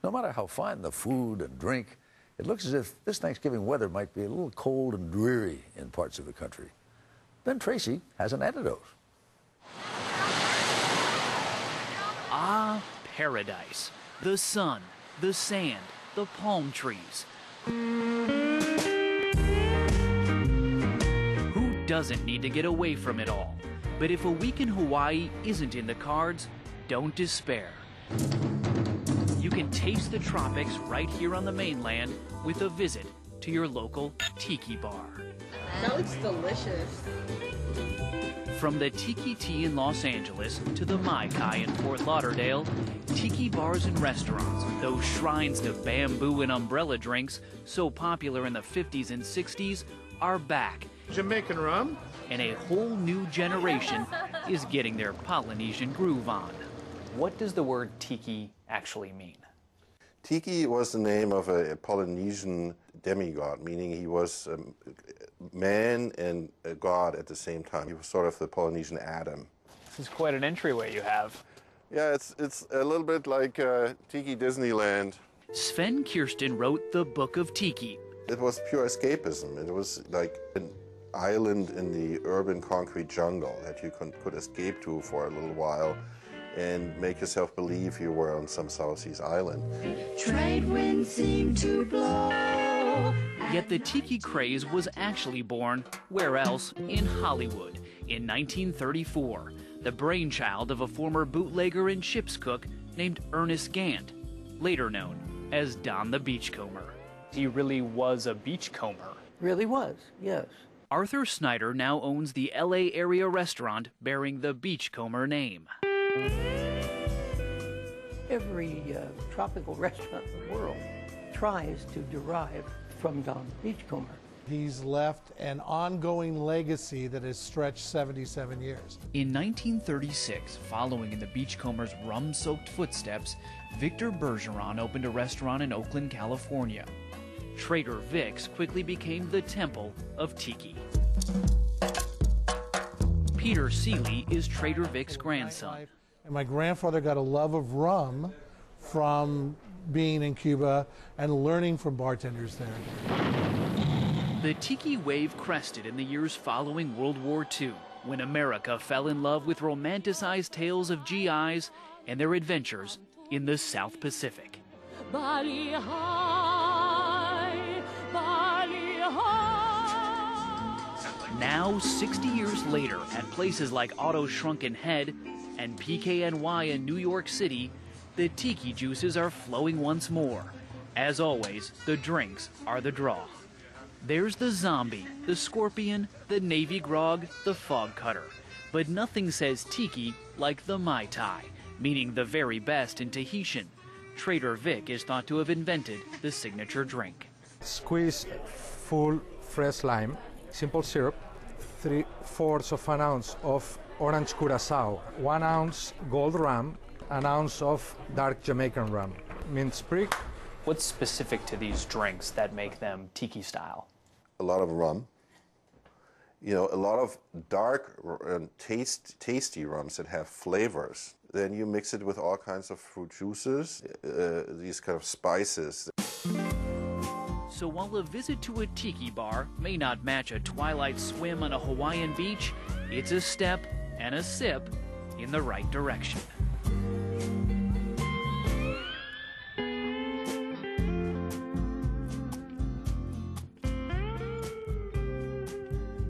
No matter how fine the food and drink, it looks as if this Thanksgiving weather might be a little cold and dreary in parts of the country. Then Tracy has an antidote. Ah, paradise. The sun, the sand, the palm trees. Who doesn't need to get away from it all? But if a week in Hawaii isn't in the cards, don't despair. You can taste the tropics right here on the mainland with a visit to your local Tiki bar. That looks delicious. From the Tiki Tea in Los Angeles to the Mai Kai in Fort Lauderdale, Tiki bars and restaurants, those shrines to bamboo and umbrella drinks so popular in the 50s and 60s, are back. Jamaican rum. And a whole new generation is getting their Polynesian groove on. What does the word tiki actually mean? Tiki was the name of a Polynesian demigod, meaning he was a man and a god at the same time. He was sort of the Polynesian Adam. This is quite an entryway you have. Yeah, it's a little bit like Tiki Disneyland. Sven Kirsten wrote the Book of Tiki. It was pure escapism. It was like an island in the urban concrete jungle that you could escape to for a little while and make yourself believe you were on some South Seas island. Trade winds seem to blow. Yet the tiki craze was actually born, where else? In Hollywood, in 1934, the brainchild of a former bootlegger and ship's cook named Ernest Gant, later known as Don the Beachcomber. He really was a beachcomber. Really was, yes. Arthur Snyder now owns the LA area restaurant bearing the Beachcomber name. Every tropical restaurant in the world tries to derive from Don Beachcomber. He's left an ongoing legacy that has stretched 77 years. In 1936, following in the Beachcomber's rum-soaked footsteps, Victor Bergeron opened a restaurant in Oakland, California. Trader Vic's quickly became the temple of Tiki. Peter Seeley is Trader Vic's grandson. And my grandfather got a love of rum from being in Cuba and learning from bartenders there. The Tiki wave crested in the years following World War II, when America fell in love with romanticized tales of GIs and their adventures in the South Pacific. Body high, body high. Now, 60 years later, at places like Otto's Shrunken Head and PKNY in New York City, the Tiki juices are flowing once more. As always, the drinks are the draw. There's the zombie, the scorpion, the navy grog, the fog cutter. But nothing says Tiki like the Mai Tai, meaning the very best in Tahitian. Trader Vic is thought to have invented the signature drink. Squeeze full fresh lime, simple syrup, 3/4 of an ounce of orange curacao, 1 ounce gold rum, an ounce of dark Jamaican rum, mint sprig. What's specific to these drinks that make them Tiki style? A lot of rum. You know, a lot of dark and tasty rums that have flavors. Then you mix it with all kinds of fruit juices, these kind of spices. So while a visit to a tiki bar may not match a twilight swim on a Hawaiian beach, it's a step and a sip in the right direction.